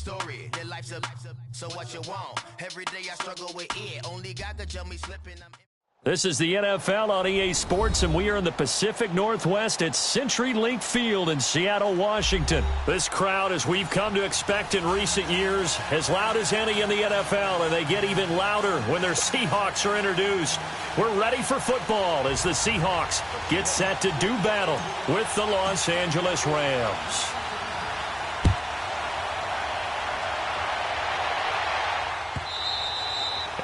story. Your life's a so what you want. Every day I struggle with it. Only God could tell me slipping. This is the NFL on EA Sports, and we are in the Pacific Northwest at CenturyLink Field in Seattle, Washington. This crowd, as we've come to expect in recent years, as loud as any in the NFL, and they get even louder when their Seahawks are introduced. We're ready for football as the Seahawks get set to do battle with the Los Angeles Rams.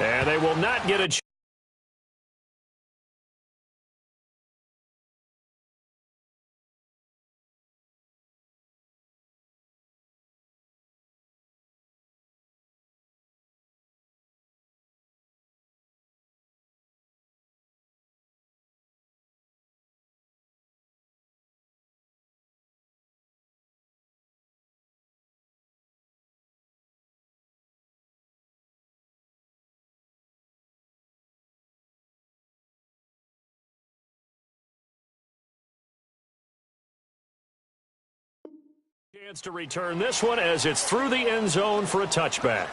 And they will not get a chance. Chance to return this one as it's through the end zone for a touchback.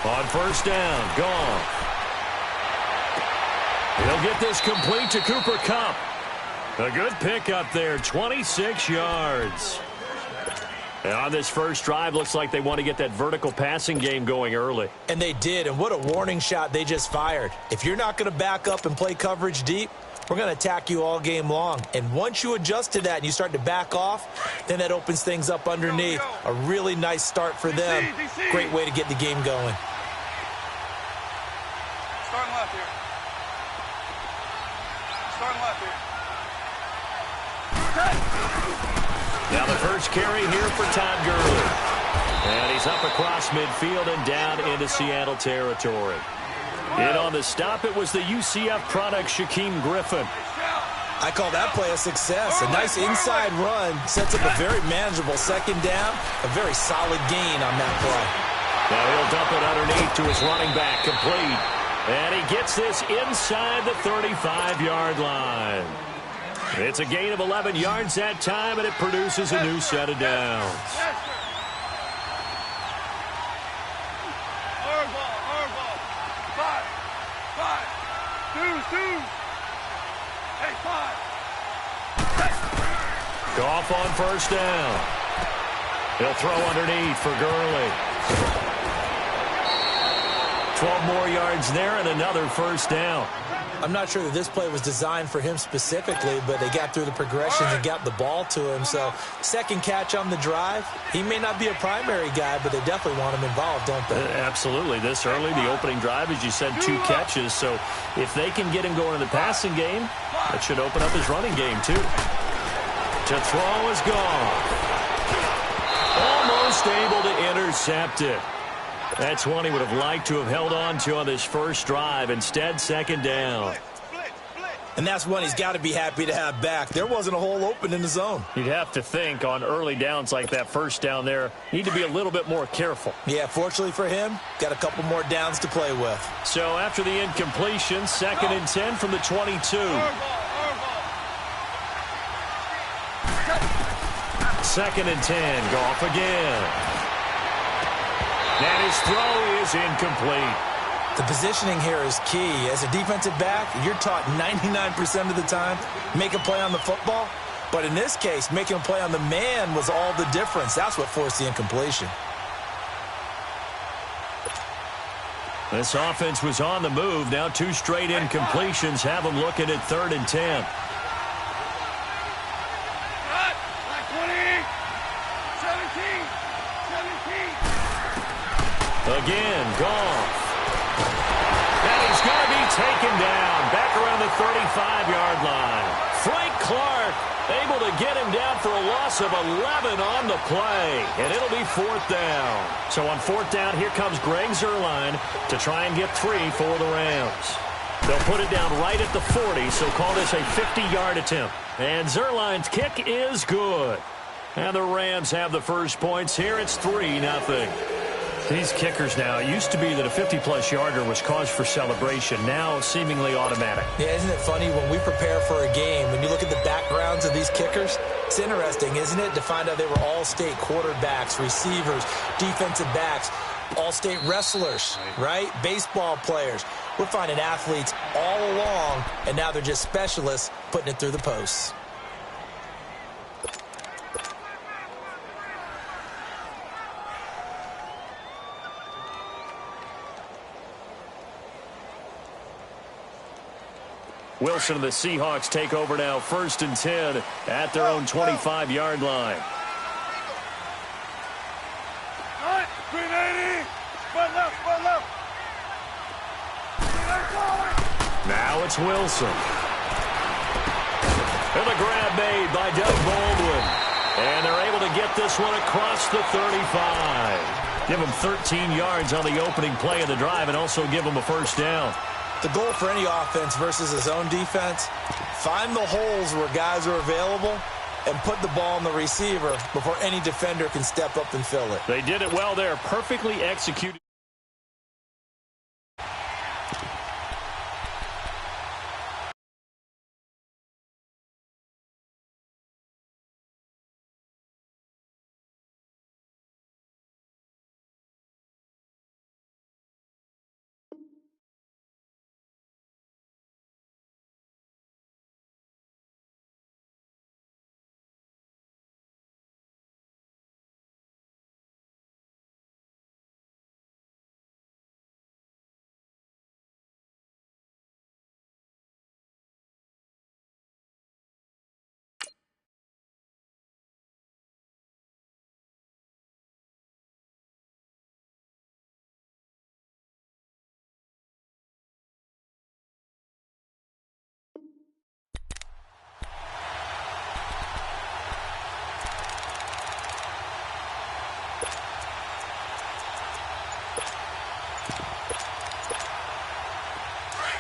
On first down, gone. He'll get this complete to Cooper Kupp. A good pickup there, 26 yards. And on this first drive, looks like they want to get that vertical passing game going early. And they did, and what a warning shot they just fired. If you're not going to back up and play coverage deep, we're going to attack you all game long. And once you adjust to that and you start to back off, then that opens things up underneath. A really nice start for them. Great way to get the game going. Starting left here. Starting left here. Now the first carry here for Todd Gurley. And he's up across midfield and down into Seattle territory. In on the stop, it was the UCF product, Shaquem Griffin. I call that play a success. A nice inside run sets up a very manageable second down. A very solid gain on that play. Now he'll dump it underneath to his running back, complete. And he gets this inside the 35-yard line. It's a gain of 11 yards that time, and it produces a new set of downs. Goff on first down. He'll throw underneath for Gurley. 12 more yards there and another first down. I'm not sure that this play was designed for him specifically, but they got through the progressions and got the ball to him. So second catch on the drive. He may not be a primary guy, but they definitely want him involved, don't they? Absolutely. This early, the opening drive, as you said, 2 catches. So if they can get him going in the passing game, that should open up his running game too. To throw is gone. Almost able to intercept it. That's one he would have liked to have held on to on this first drive. Instead, second down. And that's one he's got to be happy to have back. There wasn't a hole open in the zone. You'd have to think on early downs like that first down there, need to be a little bit more careful. Yeah, fortunately for him, got a couple more downs to play with. So after the incompletion, 2nd and 10 from the 22. Second and 10, Goff again. And his throw is incomplete. The positioning here is key. As a defensive back, you're taught 99% of the time, make a play on the football. But in this case, making a play on the man was all the difference. That's what forced the incompletion. This offense was on the move. Now 2 straight incompletions have them looking at 3rd and 10. Again, Goff. And he's going to be taken down back around the 35-yard line. Frank Clark able to get him down for a loss of 11 on the play. And it'll be 4th down. So on 4th down, here comes Greg Zuerlein to try and get 3 for the Rams. They'll put it down right at the 40, so call this a 50-yard attempt. And Zuerlein's kick is good. And the Rams have the first points here. It's 3-0. These kickers now, it used to be that a 50-plus yarder was cause for celebration. Now seemingly automatic. Yeah, isn't it funny when we prepare for a game, when you look at the backgrounds of these kickers, it's interesting, isn't it, to find out they were all-state quarterbacks, receivers, defensive backs, all-state wrestlers, right? Baseball players. We're finding athletes all along, and now they're just specialists putting it through the posts. Wilson and the Seahawks take over now, 1st and 10 at their own 25-yard line. 380. Front left, front left. Now it's Wilson. And the grab made by Doug Baldwin. And they're able to get this one across the 35. Give them 13 yards on the opening play of the drive and also give them a 1st down. The goal for any offense versus his own defense, find the holes where guys are available and put the ball on the receiver before any defender can step up and fill it. They did it well there, perfectly executed.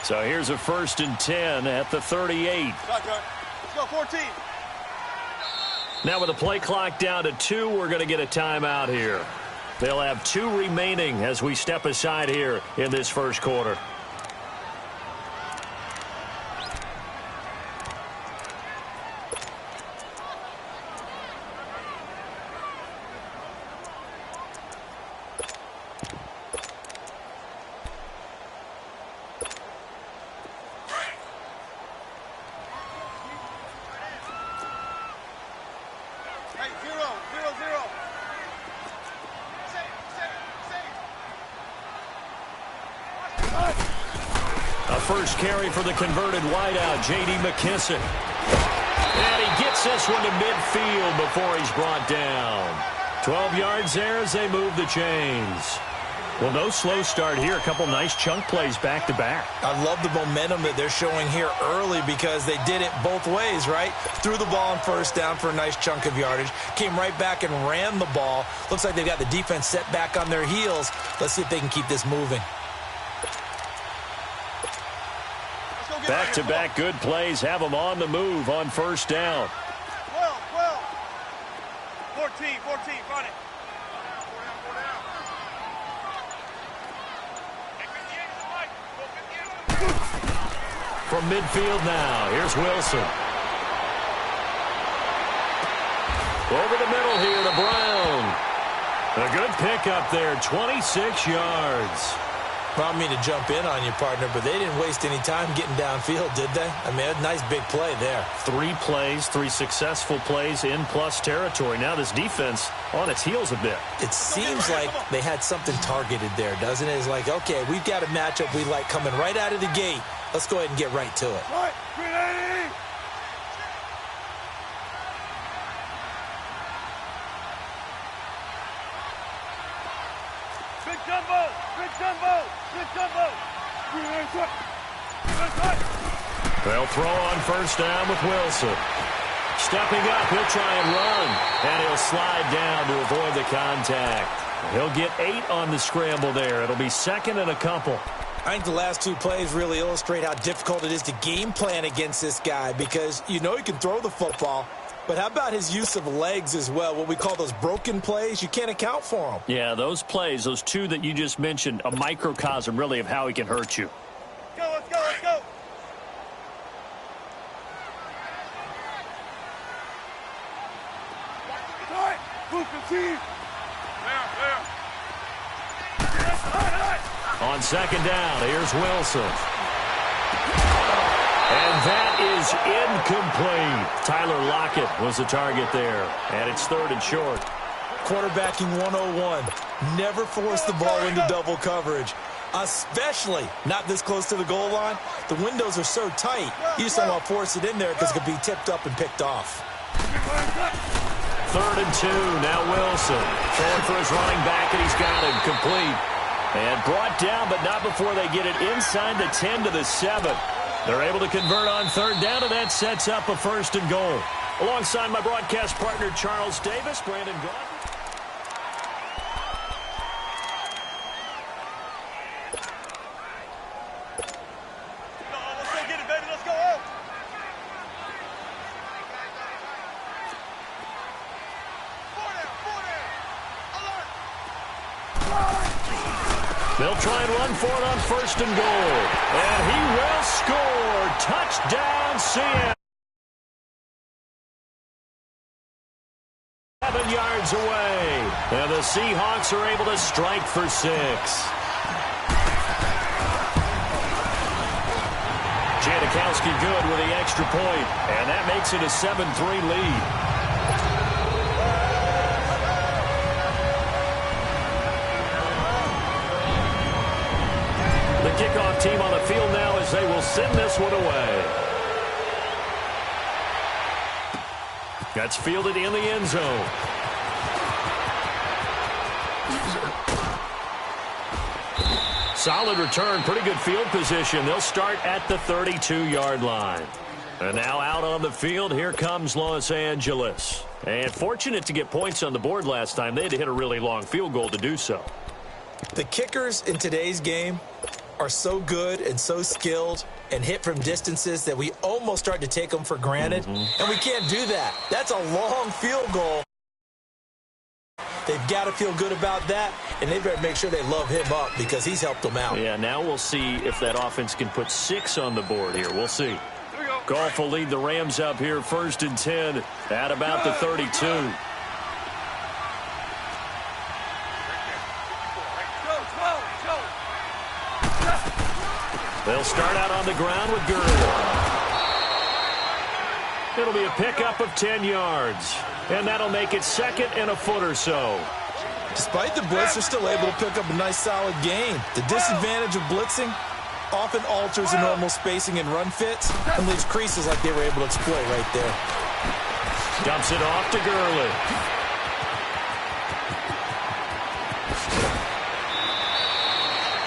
So here's a 1st and 10 at the 38. Let's go, 14. Now with the play clock down to 2, we're going to get a timeout here. They'll have 2 remaining as we step aside here in this first quarter. First carry for the converted wideout, J.D. McKissick. And he gets this one to midfield before he's brought down. 12 yards there as they move the chains. Well, no slow start here. A couple nice chunk plays back-to-back. I love the momentum that they're showing here early because they did it both ways, right? Threw the ball on 1st down for a nice chunk of yardage. Came right back and ran the ball. Looks like they've got the defense set back on their heels. Let's see if they can keep this moving. Back-to-back good plays have them on the move on 1st down. 12, 14, run it. From midfield now, here's Wilson. Over the middle here to Brown. A good pickup there, 26 yards. Well, I don't mean to jump in on you, partner, but they didn't waste any time getting downfield, did they? I mean, a nice big play there. 3 plays, 3 successful plays in plus territory. Now this defense on its heels a bit. It seems like they had something targeted there, doesn't it? It's like, okay, we've got a matchup we like coming right out of the gate. Let's go ahead and get right to it. Right, 380. Big jumbo, big jumbo, big jumbo. 380. They'll throw on first down with Wilson. Stepping up, he'll try and run. And he'll slide down to avoid the contact. He'll get 8 on the scramble there. It'll be second and a couple. I think the last 2 plays really illustrate how difficult it is to game plan against this guy because you know he can throw the football, but how about his use of legs as well, what we call those broken plays? You can't account for them. Yeah, those plays, those 2 that you just mentioned, a microcosm really of how he can hurt you. Let's go, let's go. All right, move the team. On second down, here's Wilson. And that is incomplete. Tyler Lockett was the target there. And it's third and short. Quarterbacking 101. Never force the ball into double coverage, especially not this close to the goal line. The windows are so tight, you just don't want to force it in there because it could be tipped up and picked off. Third and 2, now Wilson. Throwing for his running back, and he's got him complete. And brought down, but not before they get it inside the 10 to the 7. They're able to convert on third down, and that sets up a first and goal. Alongside my broadcast partner, Charles Davis, Brandon Gaudin. Let's go get it, baby. Let's go out. They'll try and run for it on first and goal. And he will score. Touchdown, Seattle. 7 yards away. And the Seahawks are able to strike for 6. Janikowski good with the extra point. And that makes it a 7-3 lead. The kickoff team on the field now as they will send this one away. That's fielded in the end zone. Solid return, pretty good field position. They'll start at the 32-yard line. And now out on the field, here comes Los Angeles. And fortunate to get points on the board last time. They had to hit a really long field goal to do so. The kickers in today's game are so good and so skilled and hit from distances that we almost start to take them for granted. And we can't do that. That's a long field goal. They've got to feel good about that, and they better make sure they love him up because he's helped them out. Yeah, now we'll see if that offense can put 6 on the board here. We'll see. Goff will lead the Rams up here first and 10 at about the 32. They'll start out on the ground with Gurley. It'll be a pickup of 10 yards. And that'll make it second and a foot or so. Despite the blitz, they're still able to pick up a nice solid gain. The disadvantage of blitzing often alters the normal spacing and run fits and leaves creases like they were able to exploit right there. Dumps it off to Gurley.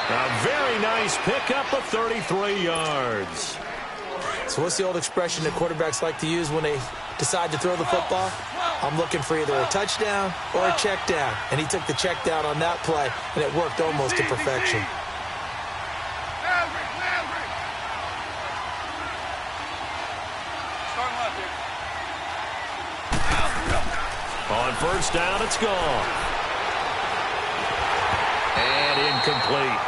A very nice pickup of 33 yards. So what's the old expression that quarterbacks like to use when they decide to throw the football? I'm looking for either a touchdown or a check down. And he took the check down on that play, and it worked almost to perfection. On first down, it's gone. And incomplete.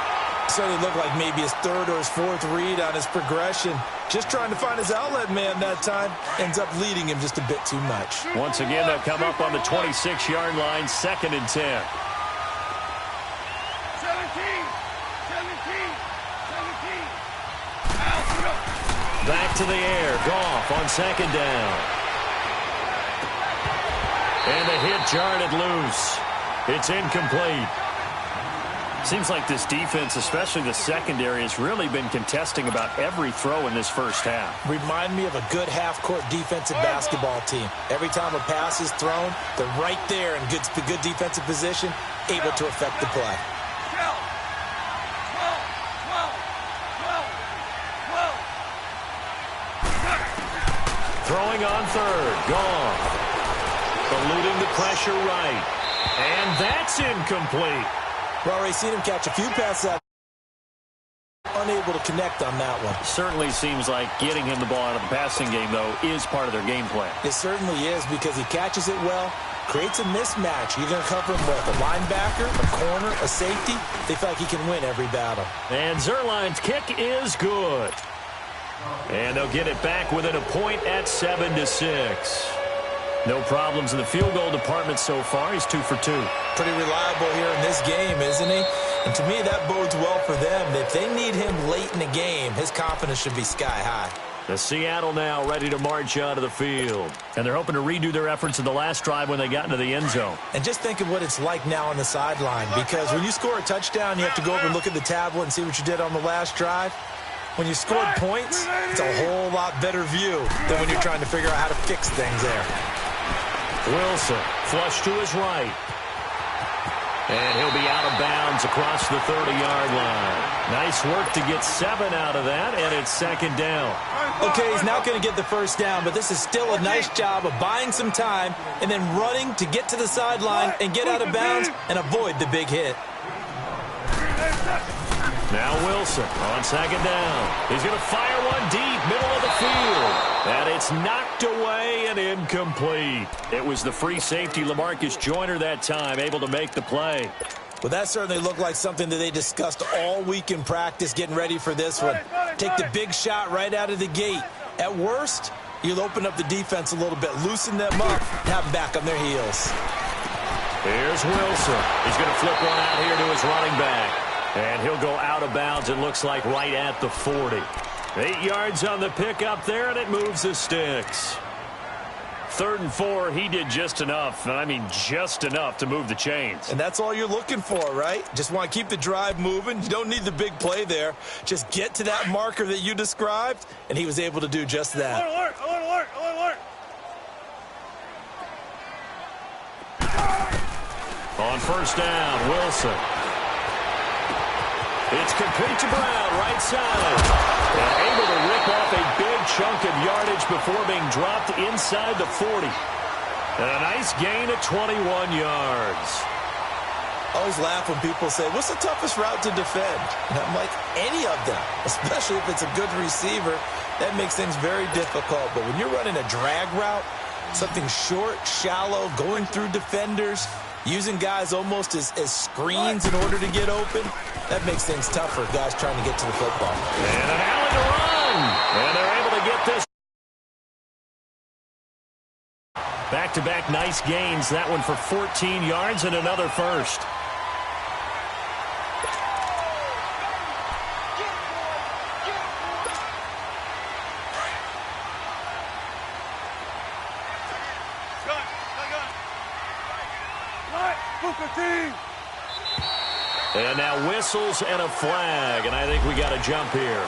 Certainly looked like maybe his third or his fourth read on his progression. Just trying to find his outlet man that time. Ends up leading him just a bit too much. Once again, they'll come up on the 26-yard line, second and 10. 17. Back to the air. Goff on second down. And the hit jarred it loose. It's incomplete. Seems like this defense, especially the secondary, has really been contesting about every throw in this first half. Remind me of a good half-court defensive basketball team. Every time a pass is thrown, they're right there in good defensive position, able to affect the play. Throwing on third. Gone. Eluding the pressure right. And that's incomplete. We've already seen him catch a few passes out. Unable to connect on that one. Certainly seems like getting him the ball out of the passing game, though, is part of their game plan. It certainly is because he catches it well, creates a mismatch. You're going to cover him with a linebacker, a corner, a safety. They feel like he can win every battle. And Zerline's kick is good. And they'll get it back within a point at 7-6. No problems in the field goal department so far. He's 2 for 2. Pretty reliable here in this game, isn't he? And to me, that bodes well for them. If they need him late in the game, his confidence should be sky high. The Seattle now ready to march out of the field. And they're hoping to redo their efforts in the last drive when they got into the end zone. And just think of what it's like now on the sideline. Because when you score a touchdown, you have to go over and look at the tablet and see what you did on the last drive. When you scored points, it's a whole lot better view than when you're trying to figure out how to fix things there. Wilson, flush to his right. And he'll be out of bounds across the 30-yard line. Nice work to get 7 out of that, and it's second down. Okay, he's not going to get the first down, but this is still a nice job of buying some time and then running to get to the sideline and get out of bounds and avoid the big hit. Now Wilson on second down. He's going to fire one deep, middle of the field. And it's knocked away and incomplete. It was the free safety, LaMarcus Joyner, that time, able to make the play. Well, that certainly looked like something that they discussed all week in practice, getting ready for this one. Take the big shot right out of the gate. At worst, you'll open up the defense a little bit, loosen them up, and have them back on their heels. Here's Wilson. He's going to flip one out here to his running back. And he'll go out of bounds, it looks like, right at the 40. 8 yards on the pickup there, and it moves the sticks. 3rd and 4, he did just enough, and I mean just enough to move the chains. And that's all you're looking for, right? Just want to keep the drive moving. You don't need the big play there. Just get to that marker that you described, and he was able to do just that. Alert, alert, alert, alert, alert. On first down, Wilson. It's complete to Brown, right side. And able to rip off a big chunk of yardage before being dropped inside the 40. And a nice gain of 21 yards. I always laugh when people say, what's the toughest route to defend? And I'm like, any of them, especially if it's a good receiver. That makes things very difficult. But when you're running a drag route, something short, shallow, going through defenders, using guys almost as screens in order to get open, that makes things tougher, guys trying to get to the football. And an alley to run. And they're able to get this. Back-to-back nice gains. That one for 14 yards and another first. And now whistles and a flag, and I think we got a jump here.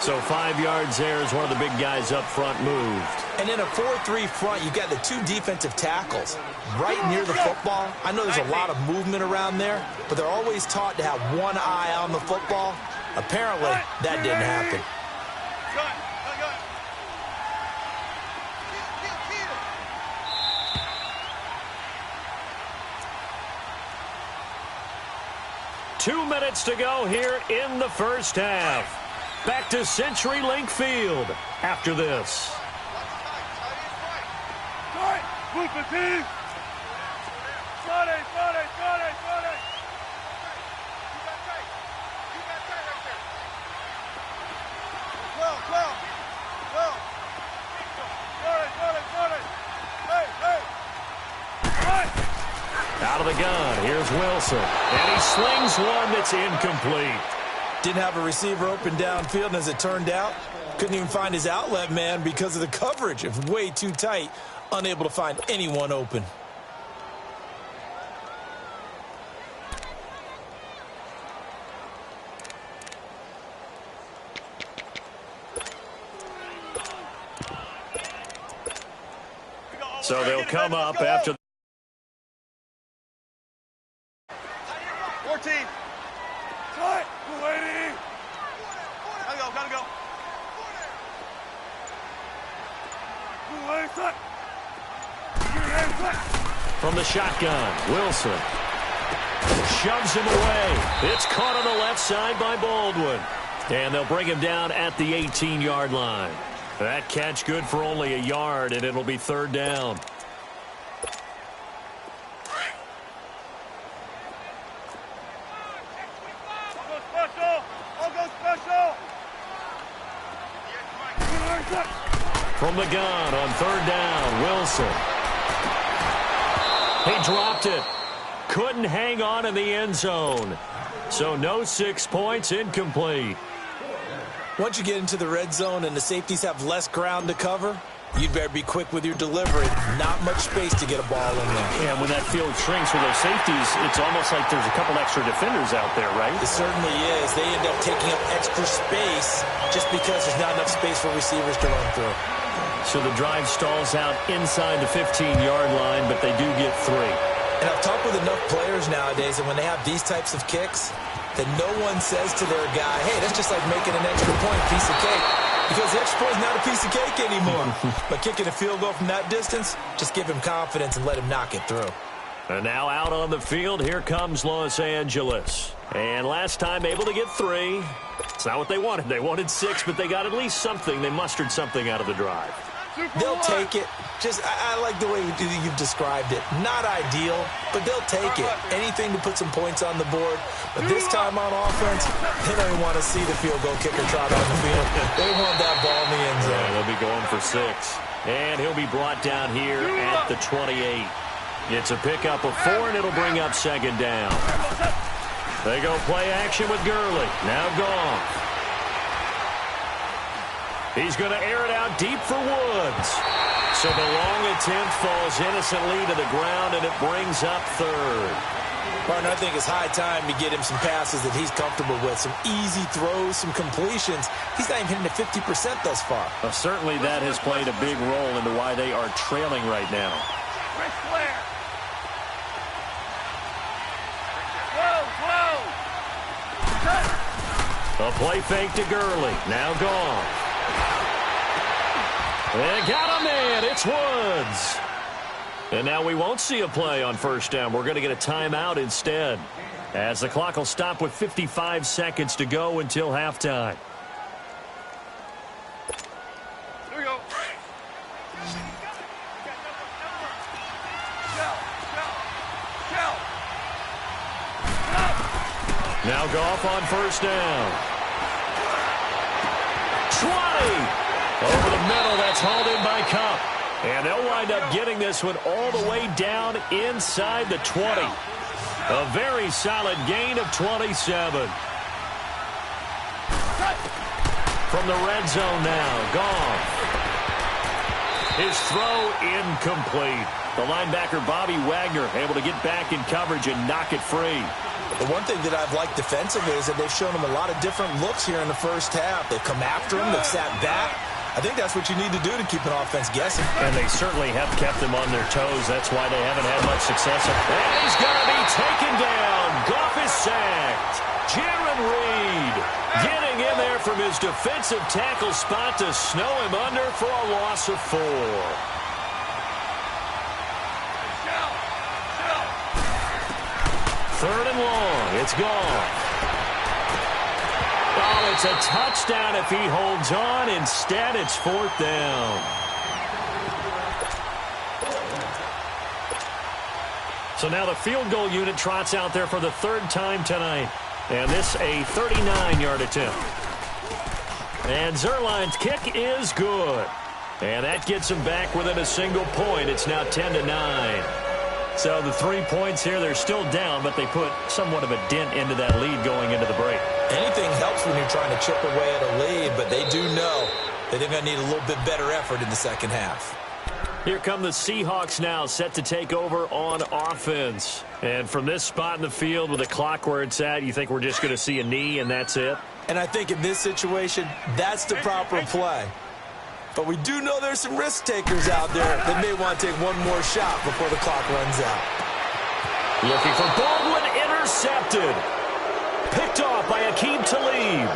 So 5 yards there as one of the big guys up front moved. And in a 4-3 front, you've got the 2 defensive tackles right near the football. I know there's a lot of movement around there, but they're always taught to have one eye on the football. Apparently, that didn't happen. Two minutes to go here in the first half. Back to CenturyLink Field after this. Out of the gun, here's Wilson. And he slings one that's incomplete. Didn't have a receiver open downfield, and as it turned out, couldn't even find his outlet man because of the coverage. It was way too tight, unable to find anyone open. So they'll come up after. 14. Cut. We're waiting. Gotta go. From the shotgun, Wilson shoves him away. It's caught on the left side by Baldwin. And they'll bring him down at the 18-yard line. That catch good for only a yard, and it'll be third down. From the gun on third down, Wilson. He dropped it. Couldn't hang on in the end zone. So no 6 points, incomplete. Once you get into the red zone and the safeties have less ground to cover, you'd better be quick with your delivery. Not much space to get a ball in there. Yeah, when that field shrinks with those safeties, it's almost like there's a couple extra defenders out there, right? It certainly is. They end up taking up extra space just because there's not enough space for receivers to run through. So the drive stalls out inside the 15-yard line, but they do get 3. And I've talked with enough players nowadays, and when they have these types of kicks, that no one says to their guy, hey, that's just like making an extra point, piece of cake. Because the extra point is not a piece of cake anymore. But kicking a field goal from that distance, just give him confidence and let him knock it through. And now out on the field, here comes Los Angeles. And last time able to get 3. It's not what they wanted. They wanted 6, but they got at least something. They mustered something out of the drive. They'll take it. I like the way you've described it. Not ideal, but they'll take it. Anything to put some points on the board. But this time on offense, they don't even want to see the field goal kicker trot on the field. They want that ball in the end zone. Yeah, they'll be going for 6. And he'll be brought down here at the 28. It's a pickup of 4, and it'll bring up second down. They go play action with Gurley. Now gone. He's going to air it out deep for Woods. So the long attempt falls innocently to the ground, and it brings up third. Partner, I think it's high time to get him some passes that he's comfortable with. Some easy throws, some completions. He's not even hitting at 50% thus far. Well, certainly that has played a big role into why they are trailing right now. A play fake to Gurley. Now gone. They got a man. It's Woods. And now we won't see a play on first down. We're going to get a timeout instead, as the clock will stop with 55 seconds to go until halftime. Here we go. Now Goff on first down. 20. Over the middle, that's hauled in by Cup. And they'll wind up getting this one all the way down inside the 20. A very solid gain of 27. From the red zone now, Goff. His throw incomplete. The linebacker, Bobby Wagner, able to get back in coverage and knock it free. The one thing that I've liked defensively is that they've shown him a lot of different looks here in the first half. They've come after him. They've sat back. I think that's what you need to do to keep an offense guessing. And they certainly have kept them on their toes. That's why they haven't had much success. And he's going to be taken down. Goff is sacked. Jaron Reed getting in there from his defensive tackle spot to snow him under for a loss of 4. Third and long. It's gone. Oh, it's a touchdown if he holds on. Instead, it's fourth down. So now the field goal unit trots out there for the third time tonight. And this a 39-yard attempt. And Zerline's kick is good. And that gets him back within a single point. It's now 10-9. So the 3 points here, they're still down, but they put somewhat of a dent into that lead going into the break. Anything helps when you're trying to chip away at a lead, but they do know that they're going to need a little bit better effort in the second half. Here come the Seahawks now, set to take over on offense. And from this spot in the field with the clock where it's at, you think we're just going to see a knee and that's it? And I think in this situation, that's the proper play. But we do know there's some risk takers out there that may want to take one more shot before the clock runs out. Looking for Baldwin, intercepted. Picked off by Aqib Talib.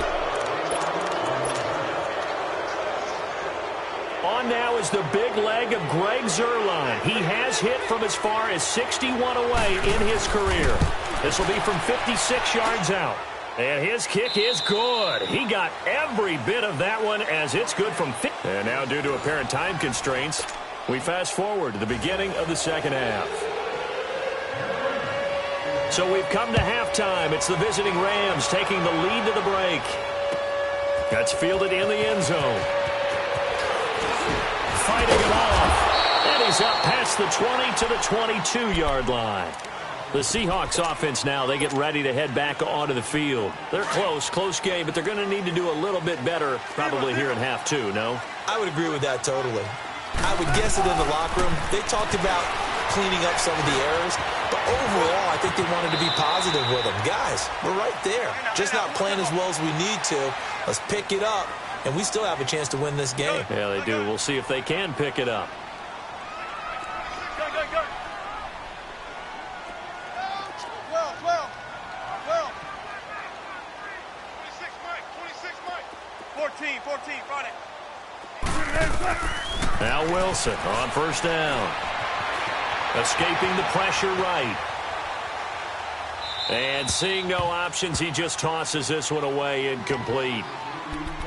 On now is the big leg of Greg Zuerlein. He has hit from as far as 61 away in his career. This will be from 56 yards out. And his kick is good. He got every bit of that one as it's good from 50. And now due to apparent time constraints, we fast forward to the beginning of the second half. So we've come to halftime. It's the visiting Rams taking the lead to the break. That's fielded in the end zone. Fighting it off. And he's up past the 20 to the 22-yard line. The Seahawks offense now, they get ready to head back onto the field. They're close game, but they're going to need to do a little bit better probably here in half two, no? I would agree with that totally. I would guess it in the locker room. They talked about cleaning up some of the errors, but overall, I think they wanted to be positive with them. Guys, we're right there. Just not playing as well as we need to. Let's pick it up, and we still have a chance to win this game. Yeah, they do. We'll see if they can pick it up. Now Wilson on first down. Escaping the pressure right. And seeing no options, he just tosses this one away incomplete.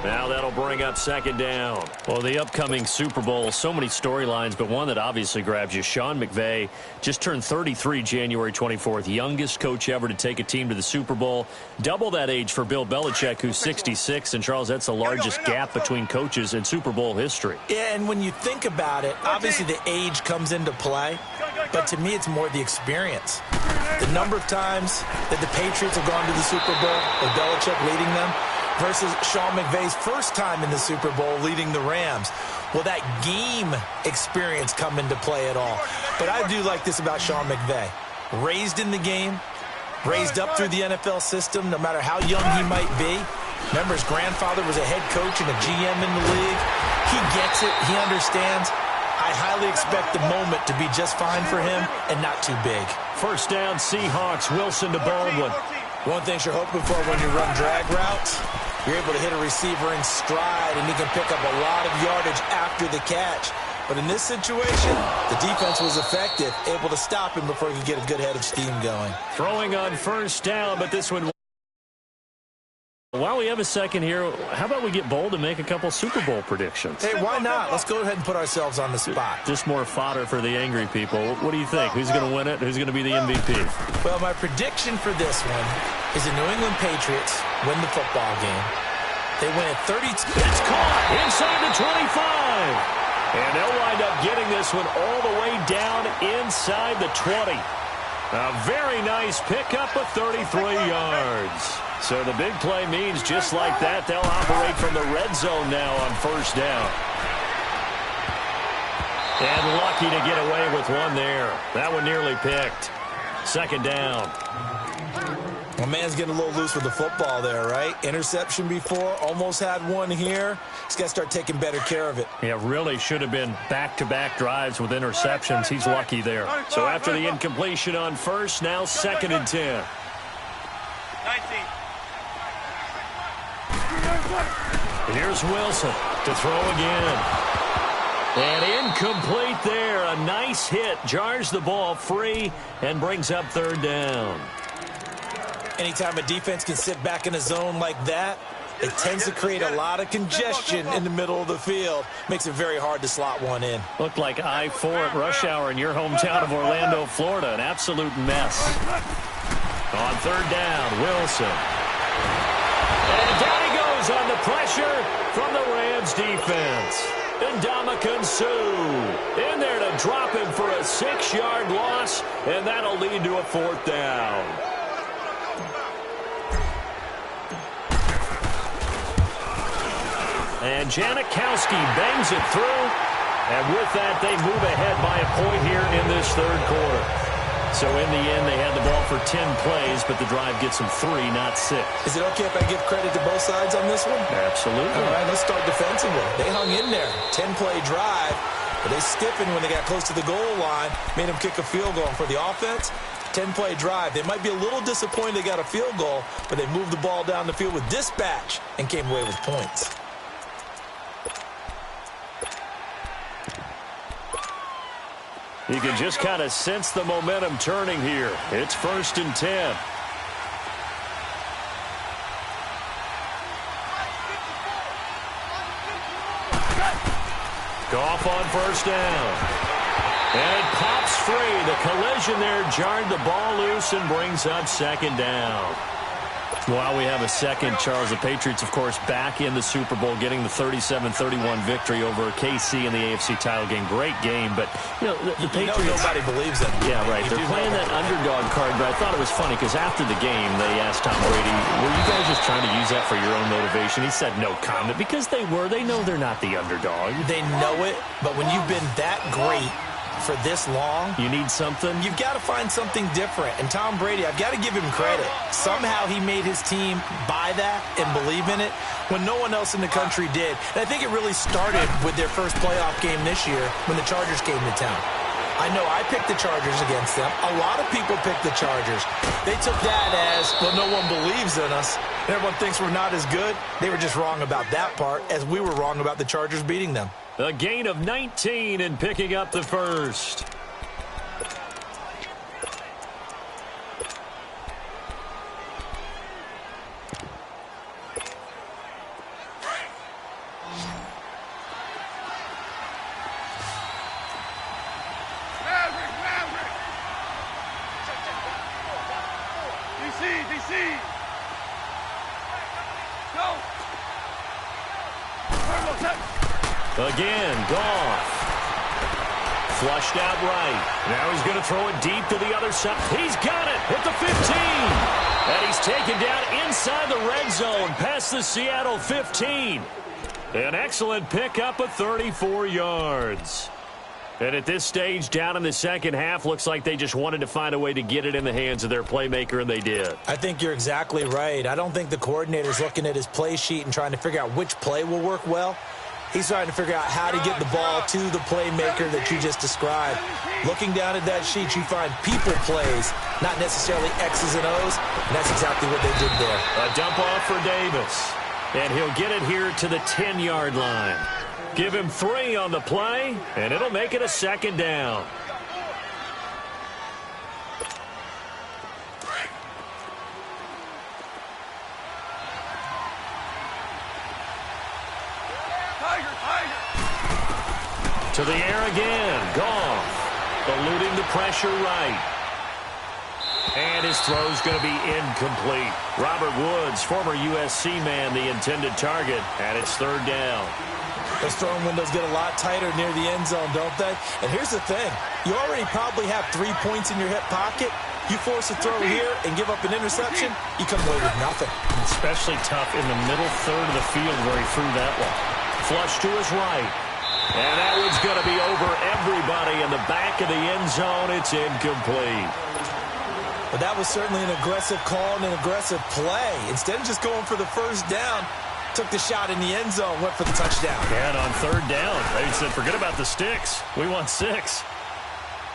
Now that'll bring up second down. Well, the upcoming Super Bowl, so many storylines, but one that obviously grabs you. Sean McVay just turned 33 January 24th. Youngest coach ever to take a team to the Super Bowl. Double that age for Bill Belichick, who's 66. And, Charles, that's the largest gap between coaches in Super Bowl history. Yeah, and when you think about it, obviously the age comes into play. But to me, it's more the experience. The number of times that the Patriots have gone to the Super Bowl with Belichick leading them versus Sean McVay's first time in the Super Bowl leading the Rams. Will that game experience come into play at all? But I do like this about Sean McVay. Raised in the game, raised up through the NFL system, no matter how young he might be. Remember, his grandfather was a head coach and a GM in the league. He gets it. He understands. I highly expect the moment to be just fine for him and not too big. First down, Seahawks. Wilson to Baldwin. One thing you're hoping for when you run drag routes, you're able to hit a receiver in stride, and he can pick up a lot of yardage after the catch. But in this situation, the defense was effective, able to stop him before he could get a good head of steam going. Throwing on first down, but this one... While we have a second here, how about we get bold and make a couple Super Bowl predictions? Hey, why not? Let's go ahead and put ourselves on the spot. Just more fodder for the angry people. What do you think? Who's going to win it? Who's going to be the MVP? Well, my prediction for this one is the New England Patriots win the football game. They win at 32. It's caught inside the 25. And they'll wind up getting this one all the way down inside the 20. A very nice pickup of 33 yards. So the big play means just like that, they'll operate from the red zone now on first down. And lucky to get away with one there. That one nearly picked. Second down. My man's getting a little loose with the football there, right? Interception before, almost had one here. He's got to start taking better care of it. Yeah, really should have been back-to-back drives with interceptions. He's lucky there. So after the incompletion on first, now second and 10. 19. Here's Wilson to throw again. And incomplete there. A nice hit. Jars the ball free and brings up third down. Anytime a defense can sit back in a zone like that, it tends to create a lot of congestion in the middle of the field. Makes it very hard to slot one in. Looked like I-4 at rush hour in your hometown of Orlando, Florida. An absolute mess. On third down, Wilson. And down he goes on the pressure from the Rams defense. And Ndamukong Suh in there to drop him for a 6-yard loss, and that'll lead to a fourth down. And Janikowski bangs it through. And with that, they move ahead by a point here in this third quarter. So in the end, they had the ball for 10 plays, but the drive gets them 3, not 6. Is it okay if I give credit to both sides on this one? Absolutely. All right, let's start defensively. They hung in there. 10-play drive, but they stiffened when they got close to the goal line, made them kick a field goal. For the offense, 10-play drive. They might be a little disappointed they got a field goal, but they moved the ball down the field with dispatch and came away with points. You can just kind of sense the momentum turning here. It's 1st and 10. Goff on 1st down. And it pops free. The collision there jarred the ball loose and brings up 2nd down. While we have a second, Charles, the Patriots, of course, back in the Super Bowl, getting the 37-31 victory over KC in the AFC title game. Great game, but, the Patriots... nobody believes in them. Yeah, right. They're playing that underdog card, but I thought it was funny because after the game, they asked Tom Brady, were you guys just trying to use that for your own motivation? He said no comment because they were. They know they're not the underdog. They know it, but when you've been that great for this long, you need something. You've got to find something different. And Tom Brady, I've got to give him credit. Somehow he made his team buy that and believe in it when no one else in the country did. And I think it really started with their first playoff game this year when the Chargers came to town. I know I picked the Chargers against them. A lot of people picked the Chargers. They took that as, well, no one believes in us. And everyone thinks we're not as good. They were just wrong about that part, as we were wrong about the Chargers beating them. A gain of 19 and picking up the first. DC! Go! Again, Goff. Flushed out right. Now he's going to throw it deep to the other side. He's got it at the 15. And he's taken down inside the red zone past the Seattle 15. An excellent pickup of 34 yards. And at this stage, down in the second half, looks like they just wanted to find a way to get it in the hands of their playmaker, and they did. I think you're exactly right. I don't think the coordinator's looking at his play sheet and trying to figure out which play will work well. He's trying to figure out how to get the ball to the playmaker that you just described. Looking down at that sheet, you find people plays, not necessarily X's and O's, and that's exactly what they did there. A dump off for Davis, and he'll get it here to the 10-yard line. Give him 3 on the play, and it'll make it a 2nd down. To the air again. Goff eluding the pressure right. And his throw's going to be incomplete. Robert Woods, former USC man, the intended target, and it's 3rd down. Those throwing windows get a lot tighter near the end zone, don't they? And here's the thing. You already probably have 3 points in your hip pocket. You force a throw here and give up an interception, you come away with nothing. Especially tough in the middle third of the field where he threw that one. Flush to his right. And that one's going to be over everybody in the back of the end zone. It's incomplete. But that was certainly an aggressive call and an aggressive play. Instead of just going for the 1st down, took the shot in the end zone, went for the touchdown. And on 3rd down, they said, forget about the sticks. We want 6.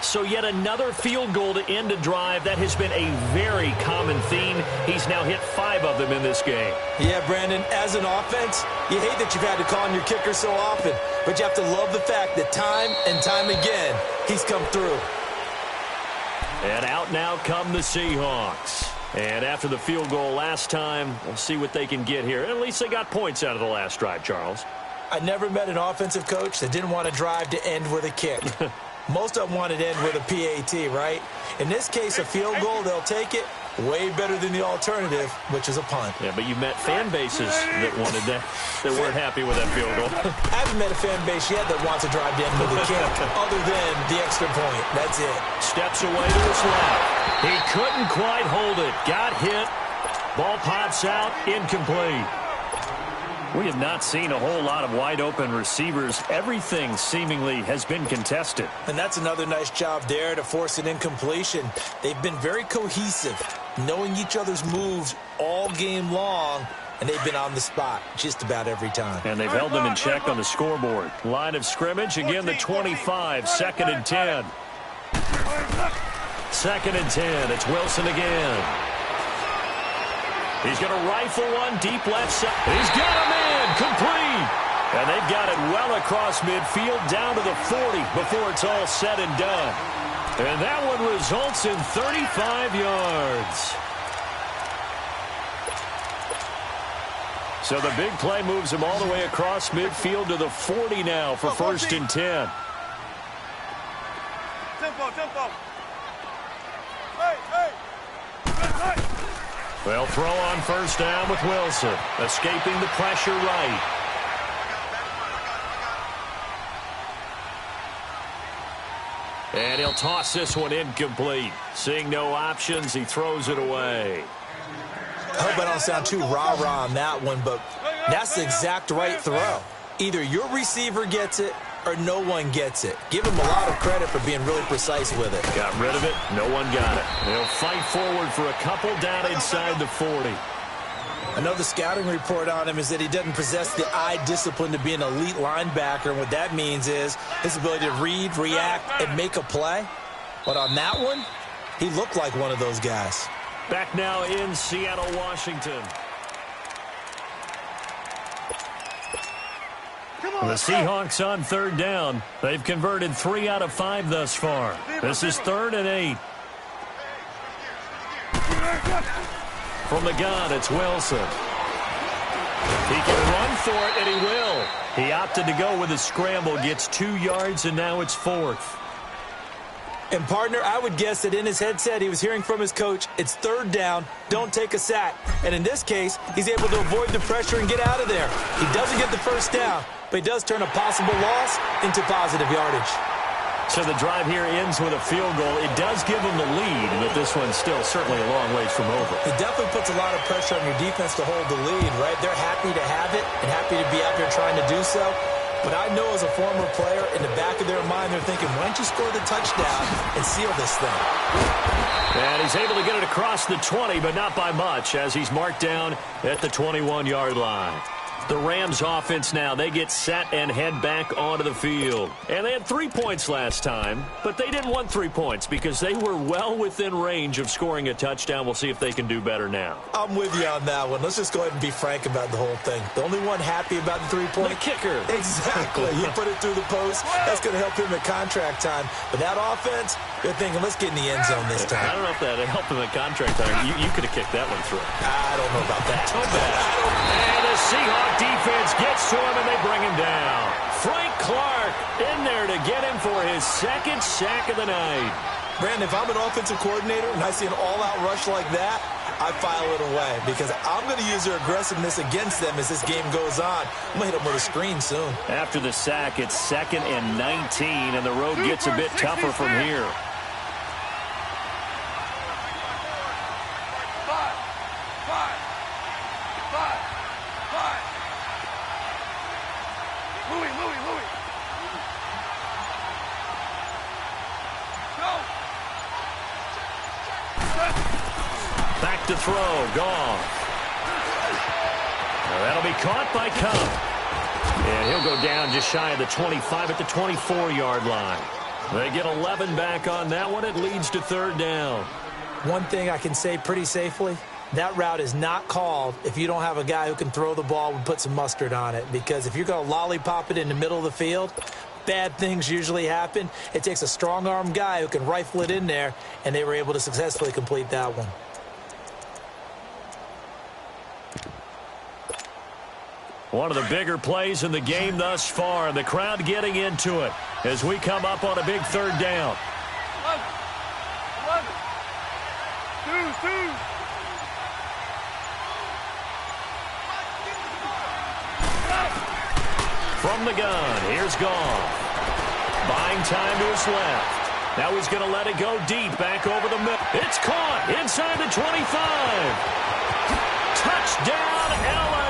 So yet another field goal to end a drive. That has been a very common theme. He's now hit 5 of them in this game. Yeah, Brandon, as an offense, you hate that you've had to call on your kicker so often, but you have to love the fact that time and time again, he's come through. And out now come the Seahawks. And after the field goal last time, we'll see what they can get here. At least they got points out of the last drive, Charles. I never met an offensive coach that didn't want to drive to end with a kick. Most of them wanted to end with a PAT, right? In this case, a field goal, they'll take it. Way better than the alternative, which is a punt. Yeah, but you met fan bases that wanted that, that weren't happy with that field goal. I haven't met a fan base yet that wants to drive to end with a kick, other than the extra point. That's it. Steps away to his left. He couldn't quite hold it. Got hit. Ball pops out. Incomplete. We have not seen a whole lot of wide-open receivers. Everything seemingly has been contested. And that's another nice job there to force an incompletion. They've been very cohesive, knowing each other's moves all game long, and they've been on the spot just about every time. And they've held them in check on the scoreboard. Line of scrimmage, again the 25, 2nd and 10. 2nd and 10, it's Wilson again. He's going to rifle one deep left side. He's got a man complete. And they've got it well across midfield down to the 40 before it's all said and done. And that one results in 35 yards. So the big play moves him all the way across midfield to the 40 now for 1st and 10. Tempo. Hey. They'll throw on 1st down with Wilson, escaping the pressure right. And he'll toss this one incomplete. Seeing no options, he throws it away. I hope I don't sound too rah-rah on that one, but that's the exact right throw. Either your receiver gets it or no one gets it. Give him a lot of credit for being really precise with it. Got rid of it. No one got it. They'll fight forward for a couple down inside the 40. I know the scouting report on him is that he doesn't possess the eye discipline to be an elite linebacker, and what that means is his ability to read, react, and make a play. But on that one, he looked like one of those guys. Back now in Seattle, Washington. The Seahawks on 3rd down. They've converted 3 out of 5 thus far. This is 3rd and 8. From the gun, it's Wilson. He can run for it, and he will. He opted to go with a scramble, gets 2 yards, and now it's 4th. And, partner, I would guess that in his headset he was hearing from his coach, it's 3rd down, don't take a sack. And in this case, he's able to avoid the pressure and get out of there. He doesn't get the 1st down, but he does turn a possible loss into positive yardage. So the drive here ends with a field goal. It does give him the lead, but this one's still certainly a long ways from over. It definitely puts a lot of pressure on your defense to hold the lead, right? They're happy to have it and happy to be out there trying to do so. But I know as a former player, in the back of their mind, they're thinking, why don't you score the touchdown and seal this thing? And he's able to get it across the 20, but not by much, as he's marked down at the 21-yard line. The Rams offense now, they get set and head back onto the field. And they had 3 points last time, but they didn't want 3 points because they were well within range of scoring a touchdown. We'll see if they can do better now. I'm with you on that one. Let's just go ahead and be frank about the whole thing. The only one happy about the 3-point. The kicker. Exactly. He put it through the post. That's going to help him at contract time. But that offense, they're thinking, let's get in the end zone this time. I don't know if that helped him at contract time. You could have kicked that one through. I don't know about that. So bad. And the Seahawks defense gets to him, and they bring him down. Frank Clark in there to get him for his 2nd sack of the night. Brandon, if I'm an offensive coordinator and I see an all-out rush like that, I file it away because I'm going to use their aggressiveness against them as this game goes on. I'm going to hit them with a screen soon. After the sack, it's 2nd and 19, and the road gets a bit tougher from here. Back to throw, Goff. That'll be caught by Cup. And he'll go down just shy of the 25 at the 24-yard line. They get 11 back on that one. It leads to 3rd down. One thing I can say pretty safely, that route is not called if you don't have a guy who can throw the ball and put some mustard on it. Because if you're going to lollipop it in the middle of the field, bad things usually happen. It takes a strong-arm guy who can rifle it in there, and they were able to successfully complete that one. One of the bigger plays in the game thus far. The crowd getting into it as we come up on a big 3rd down. 2. From the gun, here's Goff. Buying time to his left. Now he's going to let it go deep, back over the middle. It's caught inside the 25. Touchdown, L.A.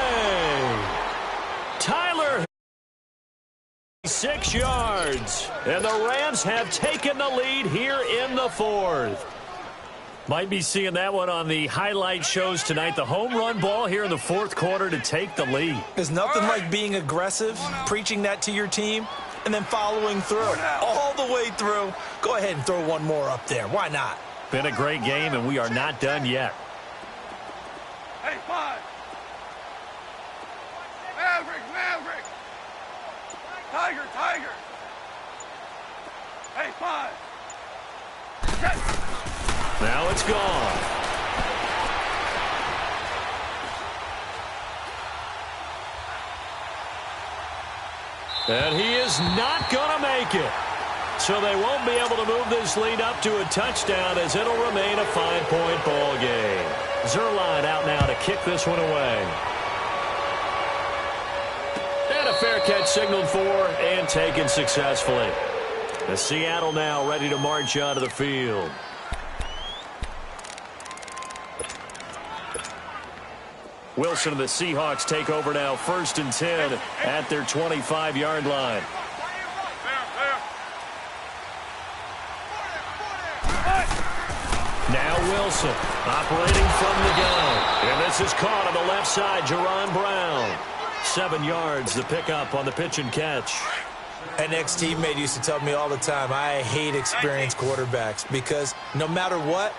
Tyler, 6 yards. And the Rams have taken the lead here in the 4th. Might be seeing that one on the highlight shows tonight. The home run ball here in the 4th quarter to take the lead. There's nothing like being aggressive, preaching that to your team, and then following through. All the way through. Go ahead and throw one more up there. Why not? Been a great game, and we are not done yet. Hey, 5. Maverick. Tiger, tiger. Hey, 5. Now it's gone. And he is not going to make it. So they won't be able to move this lead up to a touchdown as it'll remain a 5-point ball game. Zerline out now to kick this one away. And a fair catch signaled for and taken successfully. The Seattle now ready to march onto the field. Wilson and the Seahawks take over now, 1st and 10 at their 25-yard line. Now Wilson operating from the gun. And this is caught on the left side, Jerron Brown. 7 yards, the pickup on the pitch and catch. An ex-teammate used to tell me all the time, I hate experienced quarterbacks because no matter what,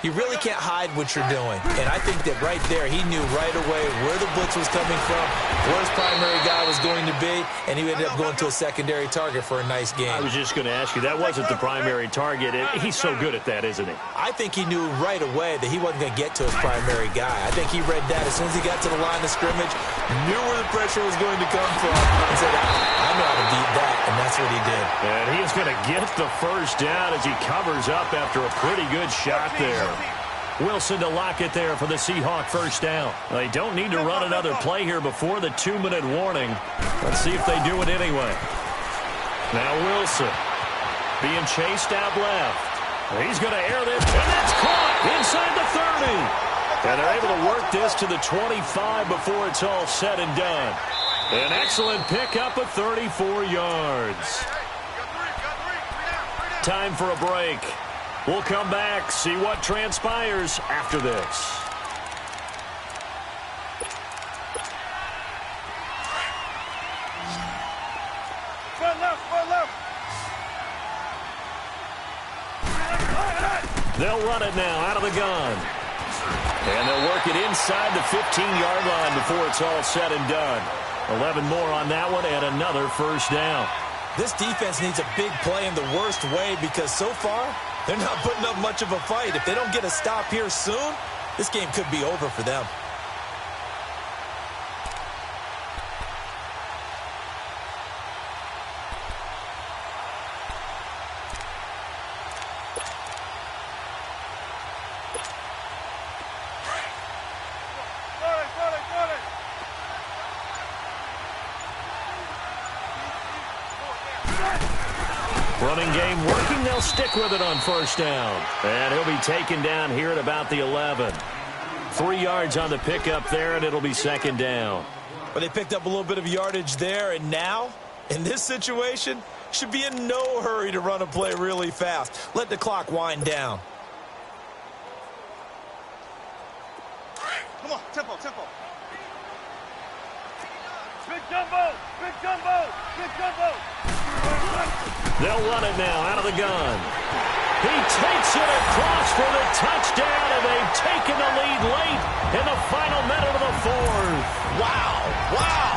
you really can't hide what you're doing. And I think that right there, he knew right away where the blitz was coming from, where his primary guy was going to be, and he ended up going to a secondary target for a nice game. I was just going to ask you, that wasn't the primary target. He's so good at that, isn't he? I think he knew right away that he wasn't going to get to his primary guy. I think he read that as soon as he got to the line of scrimmage, knew where the pressure was going to come from, and said, I know how to beat that, and that's what he did. And he is going to get the first down as he covers up after a pretty good shot there. Wilson to lock it there for the Seahawk first down. They don't need to run another play here before the 2-minute warning. Let's see if they do it anyway. Now Wilson being chased out left. He's going to air this, and that's caught inside the 30. And they're able to work this to the 25 before it's all said and done. An excellent pickup of 34 yards. Time for a break. We'll come back, see what transpires after this. Front left, front left. They'll run it now out of the gun. And they'll work it inside the 15-yard line before it's all said and done. 11 more on that one and another first down. This defense needs a big play in the worst way because so far, they're not putting up much of a fight. If they don't get a stop here soon, this game could be over for them. Running game working. They'll stick with it on first down. And he'll be taken down here at about the 11. 3 yards on the pickup there, and it'll be second down. But they picked up a little bit of yardage there, and now, in this situation, should be in no hurry to run a play really fast. Let the clock wind down. Come on, tempo, tempo. Big jumbo, big jumbo, big jumbo. They'll run it now out of the gun. He takes it across for the touchdown, and they've taken the lead late in the final minute of the fourth. Wow, wow,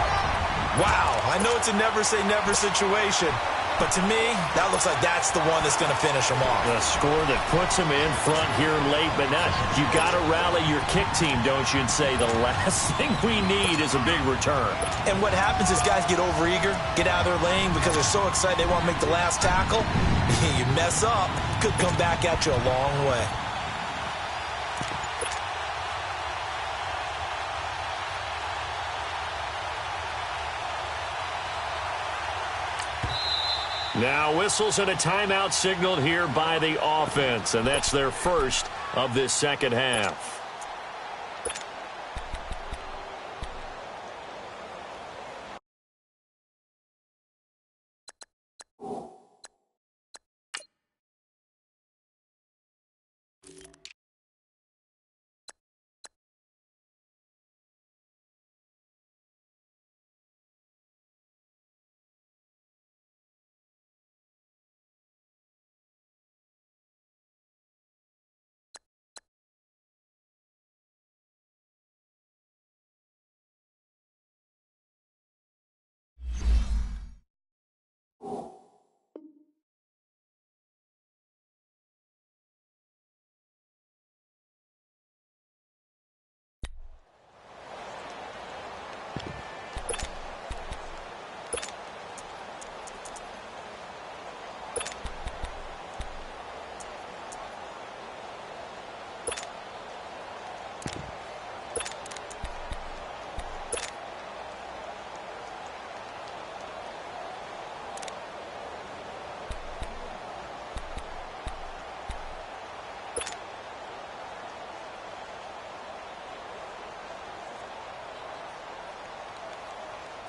wow. I know it's a never-say-never situation, but to me, that looks like that's the one that's going to finish them off. The score that puts them in front here late, but not. You got to rally your kick team, don't you, and say the last thing we need is a big return. And what happens is guys get overeager, get out of their lane because they're so excited they want to make the last tackle. You mess up, could come back at you a long way. Now whistles and a timeout signaled here by the offense, and that's their first of this second half.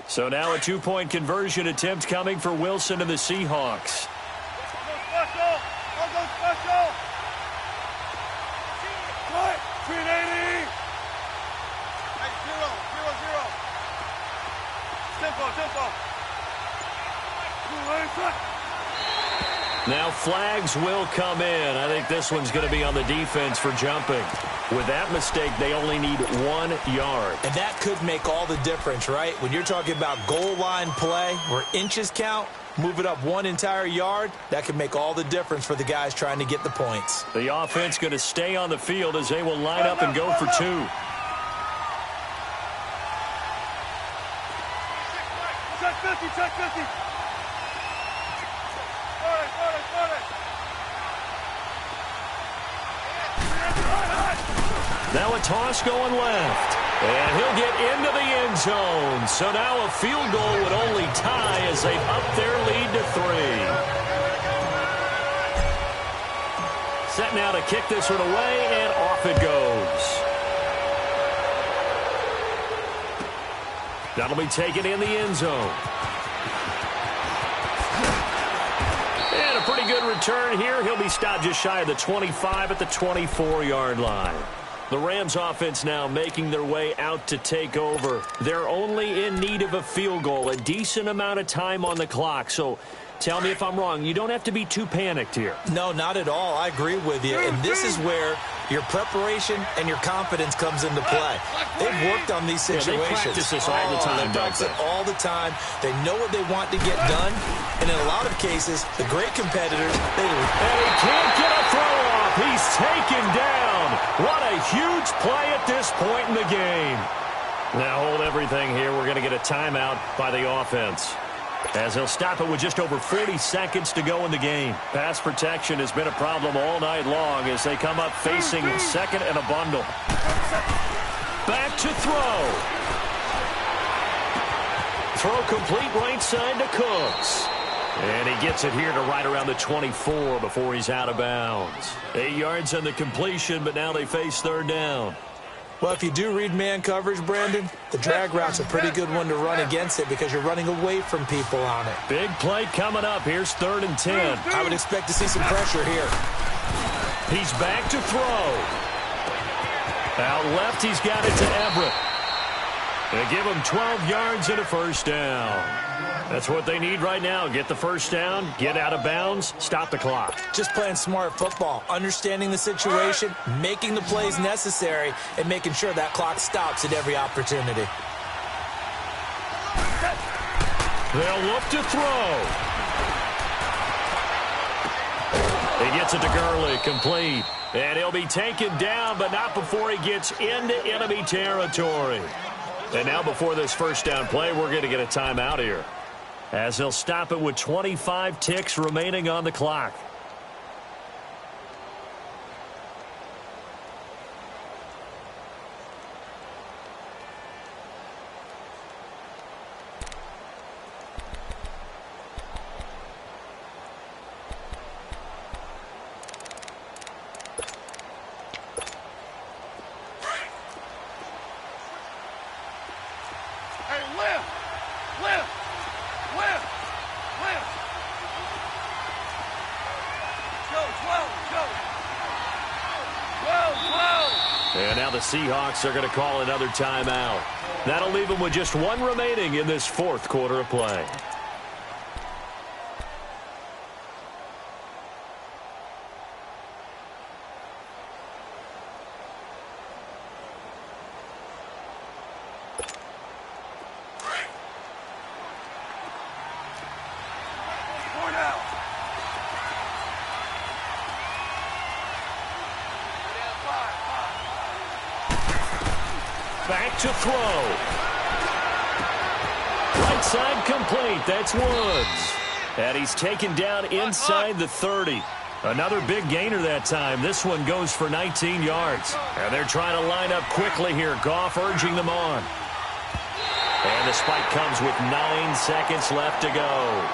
So now a two-point conversion attempt coming for Wilson and the Seahawks. I'll go special. 380. Hey, 0. Tempo. Now flags will come in. I think this one's going to be on the defense for jumping. With that mistake, they only need 1 yard. And that could make all the difference, right? When you're talking about goal line play where inches count, move it up 1 entire yard, that could make all the difference for the guys trying to get the points. The offense going to stay on the field as they will line up and go for 2. Check 50. Now a toss going left. And he'll get into the end zone. So now a field goal would only tie as they've upped their lead to 3. Set now to kick this one away, and off it goes. That'll be taken in the end zone. And a pretty good return here. He'll be stopped just shy of the 25 at the 24-yard line. The Rams offense now making their way out to take over. They're only in need of a field goal, a decent amount of time on the clock. So tell me if I'm wrong. You don't have to be too panicked here. No, not at all. I agree with you. And this is where your preparation and your confidence comes into play. They've worked on these situations. Yeah, they practice this all the time. They practice it all the time. They know what they want to get done. And in a lot of cases, the great competitors, they lose. And he can't get a throw off. He's taken down. What a huge play at this point in the game. Now hold everything here. We're going to get a timeout by the offense, as he'll stop it with just over 40 seconds to go in the game. Pass protection has been a problem all night long as they come up facing second and a bundle. Back to throw. Throw complete right side to Cooks. And he gets it here to right around the 24 before he's out of bounds. 8 yards on the completion, but now they face third down. Well, if you do read man coverage, Brandon, the drag route's a pretty good one to run against it because you're running away from people on it. Big play coming up. Here's 3rd and 10. I would expect to see some pressure here. He's back to throw. Out left, he's got it to Everett. They give him 12 yards and a first down. That's what they need right now. Get the first down, get out of bounds, stop the clock. Just playing smart football, understanding the situation, making the plays necessary, and making sure that clock stops at every opportunity. They'll look to throw. He gets it to Gurley, complete. And he'll be taken down, but not before he gets into enemy territory. And now before this first down play, we're going to get a timeout here, as he'll stop it with 25 ticks remaining on the clock. And now the Seahawks are going to call another timeout. That'll leave them with just 1 remaining in this 4th quarter of play. Back to throw. Right side complete. That's Woods. And he's taken down inside the 30. Another big gainer that time. This one goes for 19 yards. And they're trying to line up quickly here. Goff urging them on. And the spike comes with 9 seconds left to go.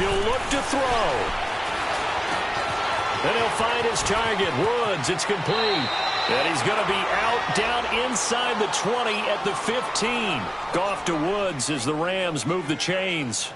He'll look to throw. And he'll find his target. Woods, it's complete. And he's going to be out down inside the 20 at the 15. Off to Woods as the Rams move the chains.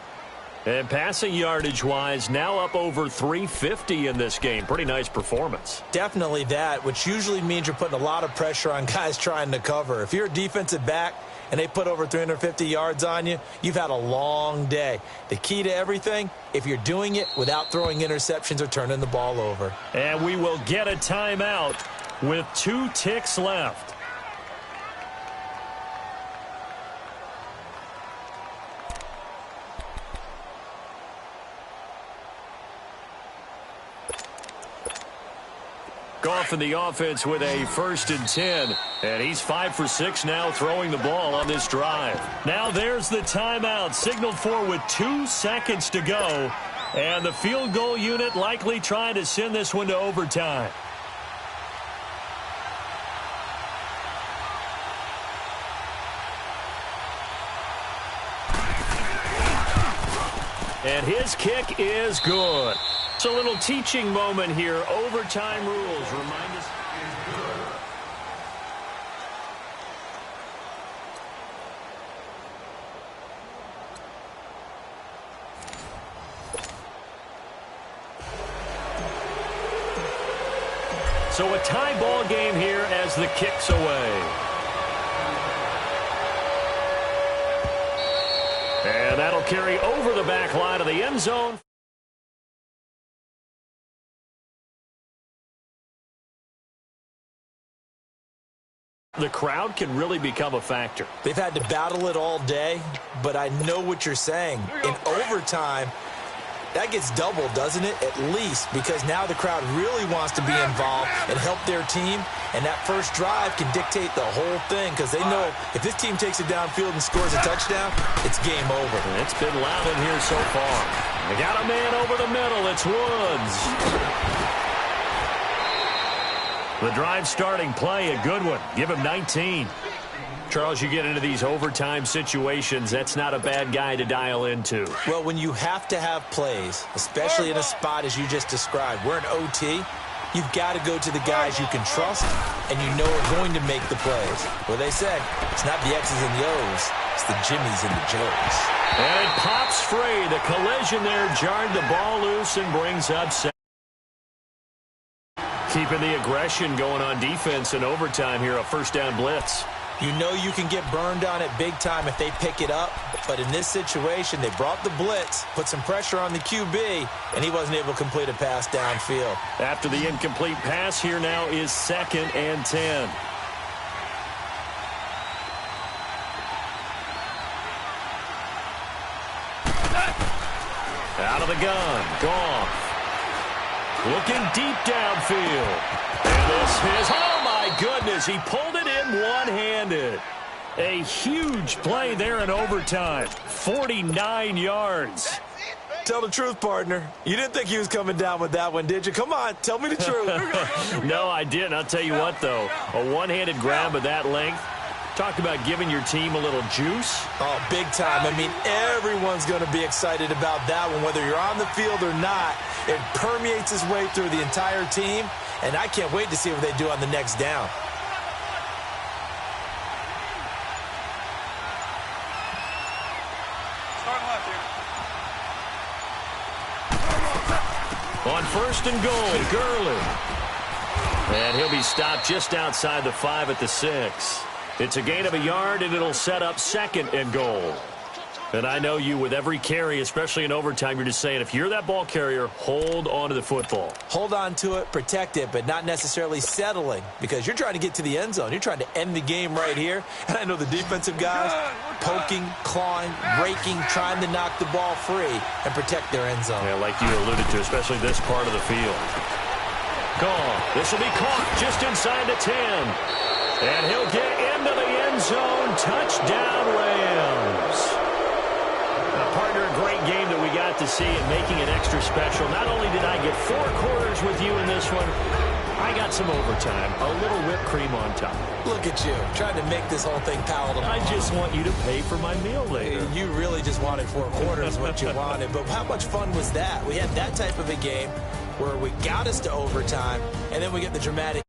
And passing yardage-wise, now up over 350 in this game. Pretty nice performance. Definitely that, which usually means you're putting a lot of pressure on guys trying to cover. If you're a defensive back and they put over 350 yards on you, you've had a long day. The key to everything, if you're doing it without throwing interceptions or turning the ball over. And we will get a timeout with 2 ticks left. Goff in the offense with a 1st and 10. And he's 5 for 6 now throwing the ball on this drive. Now there's the timeout signaled for with 2 seconds to go. And the field goal unit likely trying to send this one to overtime. And his kick is good. It's a little teaching moment here. Overtime rules remind us. So a tie ball game here as the kick's away. And that'll carry over the back line of the end zone. The crowd can really become a factor. They've had to battle it all day, but I know what you're saying. In overtime, that gets doubled, doesn't it? At least, because now the crowd really wants to be involved and help their team, and that first drive can dictate the whole thing because they know if this team takes it downfield and scores a touchdown, it's game over. And it's been loud in here so far. They got a man over the middle. It's Woods. The drive starting play, a good one. Give him 19. Charles, you get into these overtime situations, that's not a bad guy to dial into. Well, when you have to have plays, especially in a spot as you just described, we're in OT, you've got to go to the guys you can trust and you know are going to make the plays. Well, they said, it's not the X's and the O's, it's the Jimmies and the Joes. And it pops free. The collision there jarred the ball loose and brings up second. Keeping the aggression going on defense in overtime here, a first down blitz. You know you can get burned on it big time if they pick it up, but in this situation, they brought the blitz, put some pressure on the QB, and he wasn't able to complete a pass downfield. After the incomplete pass, here now is 2nd and 10. Out of the gun, Goff. Looking deep downfield. And this is, oh my goodness, he pulled it in one-handed. A huge play there in overtime. 49 yards. Tell the truth, partner. You didn't think he was coming down with that one, did you? Come on, tell me the truth. No, I didn't. I'll tell you what, though. A one-handed grab of that length. Talk about giving your team a little juice. Oh, big time. I mean, everyone's going to be excited about that one, whether you're on the field or not. It permeates its way through the entire team, and I can't wait to see what they do on the next down. On 1st and goal, Gurley. And he'll be stopped just outside the 5 at the 6. It's a gain of a yard, and it'll set up 2nd and goal. And I know you, with every carry, especially in overtime, you're just saying, if you're that ball carrier, hold on to the football. Hold on to it, protect it, but not necessarily settling, because you're trying to get to the end zone. You're trying to end the game right here. And I know the defensive guys poking, clawing, raking, trying to knock the ball free and protect their end zone. Yeah, like you alluded to, especially this part of the field. Goff. This will be caught just inside the 10. And he'll get into the end zone. Touchdown, Rams. Partner, a great game that we got to see and making it extra special. Not only did I get 4 quarters with you in this one, I got some overtime, a little whipped cream on top. Look at you, trying to make this whole thing palatable. I just want you to pay for my meal later. You really just wanted 4 quarters what you wanted. But how much fun was that? We had that type of a game where we got us to overtime, and then we get the dramatic